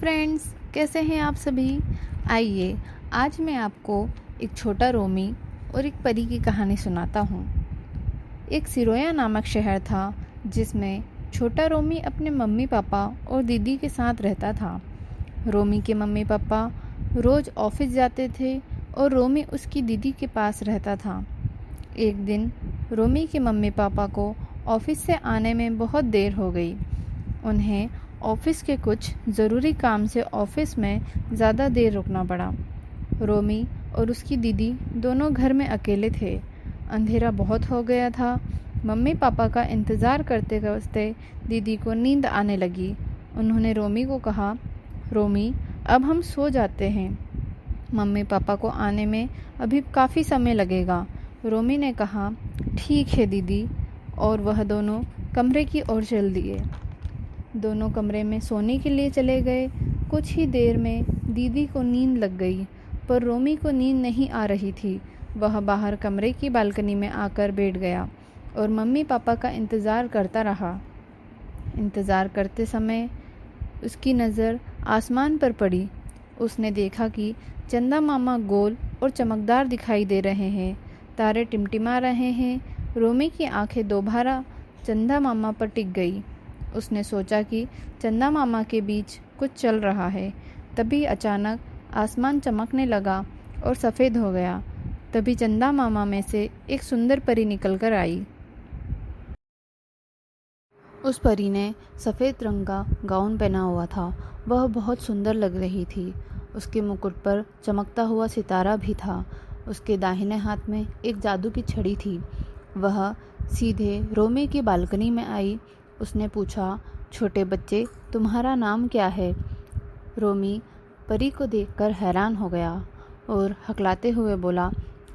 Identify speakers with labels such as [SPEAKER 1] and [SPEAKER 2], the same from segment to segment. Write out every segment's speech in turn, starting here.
[SPEAKER 1] Friends, कैसे हैं आप सभी। आइए आज मैं आपको एक छोटा रोमी और एक परी की कहानी सुनाता हूँ। एक सिरोया नामक शहर था जिसमें छोटा रोमी अपने मम्मी पापा और दीदी के साथ रहता था। रोमी के मम्मी पापा रोज़ ऑफिस जाते थे और रोमी उसकी दीदी के पास रहता था। एक दिन रोमी के मम्मी पापा को ऑफिस से आने में बहुत देर हो गई। उन्हें ऑफिस के कुछ ज़रूरी काम से ऑफिस में ज़्यादा देर रुकना पड़ा। रोमी और उसकी दीदी दोनों घर में अकेले थे। अंधेरा बहुत हो गया था। मम्मी पापा का इंतज़ार करते करते दीदी को नींद आने लगी। उन्होंने रोमी को कहा, रोमी अब हम सो जाते हैं, मम्मी पापा को आने में अभी काफ़ी समय लगेगा। रोमी ने कहा, ठीक है दीदी, और वह दोनों कमरे की ओर चल दिए। दोनों कमरे में सोने के लिए चले गए। कुछ ही देर में दीदी को नींद लग गई, पर रोमी को नींद नहीं आ रही थी। वह बाहर कमरे की बालकनी में आकर बैठ गया और मम्मी पापा का इंतज़ार करता रहा। इंतज़ार करते समय उसकी नज़र आसमान पर पड़ी। उसने देखा कि चंदा मामा गोल और चमकदार दिखाई दे रहे हैं। तारे टिमटिमा रहे हैं। रोमी की आंखें दोबारा चंदा मामा पर टिक गई। उसने सोचा कि चंदा मामा के बीच कुछ चल रहा है। तभी अचानक आसमान चमकने लगा और सफ़ेद हो गया। तभी चंदा मामा में से एक सुंदर परी निकल कर आई। उस परी ने सफ़ेद रंग का गाउन पहना हुआ था। वह बहुत सुंदर लग रही थी। उसके मुकुट पर चमकता हुआ सितारा भी था। उसके दाहिने हाथ में एक जादू की छड़ी थी। वह सीधे रोमी की बालकनी में आई। उसने पूछा, छोटे बच्चे, तुम्हारा नाम क्या है? रोमी परी को देखकर हैरान हो गया और हकलाते हुए बोला,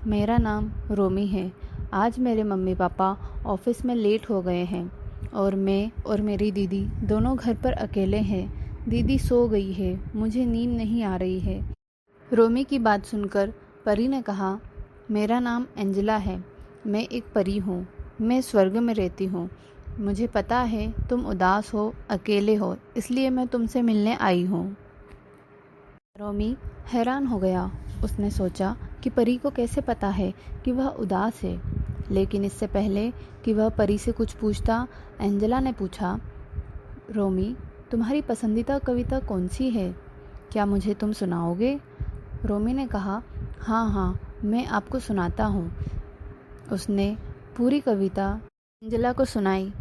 [SPEAKER 1] मेरा नाम रोमी है। आज मेरे मम्मी पापा ऑफिस में लेट हो गए हैं और मैं और मेरी दीदी दोनों घर पर अकेले हैं। दीदी सो गई है, मुझे नींद नहीं आ रही है। रोमी की बात सुनकर परी ने कहा, मेरा नाम एंजेला है। मैं एक परी हूँ। मैं स्वर्ग में रहती हूँ। मुझे पता है तुम उदास हो, अकेले हो, इसलिए मैं तुमसे मिलने आई हूँ। रोमी हैरान हो गया। उसने सोचा कि परी को कैसे पता है कि वह उदास है। लेकिन इससे पहले कि वह परी से कुछ पूछता, एंजेला ने पूछा, रोमी तुम्हारी पसंदीदा कविता कौन सी है? क्या मुझे तुम सुनाओगे? रोमी ने कहा, हाँ, मैं आपको सुनाता हूँ। उसने पूरी कविता एंजेला को सुनाई।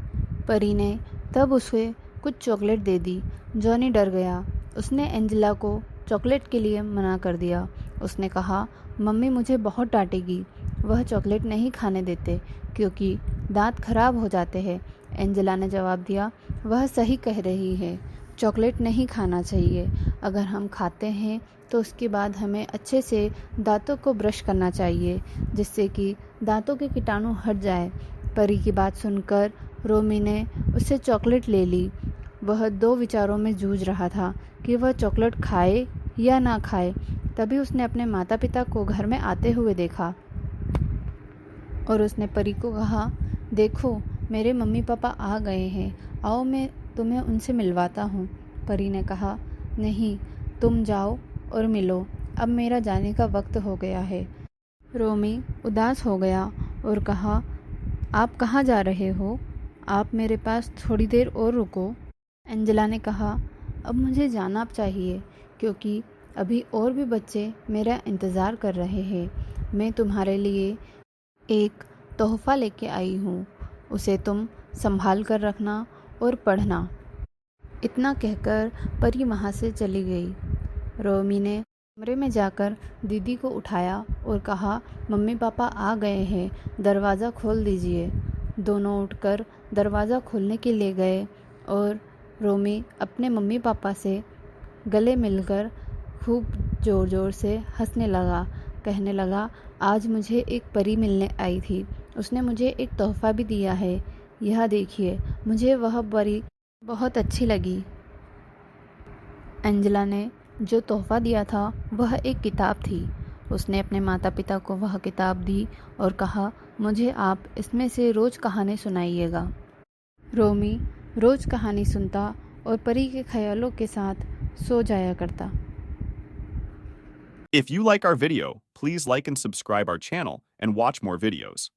[SPEAKER 1] परी ने तब उसे कुछ चॉकलेट दे दी। जॉनी डर गया। उसने एंजेला को चॉकलेट के लिए मना कर दिया। उसने कहा, मम्मी मुझे बहुत डांटेगी। वह चॉकलेट नहीं खाने देते क्योंकि दांत खराब हो जाते हैं। एंजेला ने जवाब दिया, वह सही कह रही है, चॉकलेट नहीं खाना चाहिए। अगर हम खाते हैं तो उसके बाद हमें अच्छे से दांतों को ब्रश करना चाहिए, जिससे कि दांतों के कीटाणु हट जाए। परी की बात सुनकर रोमी ने उससे चॉकलेट ले ली। वह दो विचारों में जूझ रहा था कि वह चॉकलेट खाए या ना खाए। तभी उसने अपने माता पिता को घर में आते हुए देखा और उसने परी को कहा, देखो मेरे मम्मी पापा आ गए हैं, आओ मैं तुम्हें उनसे मिलवाता हूँ। परी ने कहा, नहीं, तुम जाओ और मिलो, अब मेरा जाने का वक्त हो गया है। रोमी उदास हो गया और कहा, आप कहाँ जा रहे हो? आप मेरे पास थोड़ी देर और रुको। एंजेला ने कहा, अब मुझे जाना चाहिए क्योंकि अभी और भी बच्चे मेरा इंतज़ार कर रहे हैं। मैं तुम्हारे लिए एक तोहफ़ा लेके आई हूँ, उसे तुम संभाल कर रखना और पढ़ना। इतना कहकर परी वहाँ से चली गई। रोमी ने कमरे में जाकर दीदी को उठाया और कहा, मम्मी पापा आ गए हैं, दरवाज़ा खोल दीजिए। दोनों उठकर दरवाज़ा खोलने के लिए गए और रोमी अपने मम्मी पापा से गले मिलकर खूब ज़ोर ज़ोर से हंसने लगा। कहने लगा, आज मुझे एक परी मिलने आई थी। उसने मुझे एक तोहफ़ा भी दिया है। यह देखिए, मुझे वह परी बहुत अच्छी लगी। एंजेला ने जो तोहफ़ा दिया था वह एक किताब थी। उसने अपने माता पिता को वह किताब दी और कहा, मुझे आप इसमें से रोज़ कहानी सुनाइएगा। रोमी रोज़ कहानी सुनता और परी के ख्यालों के साथ सो जाया करता।
[SPEAKER 2] If you like our video, please like and subscribe our channel and watch more videos.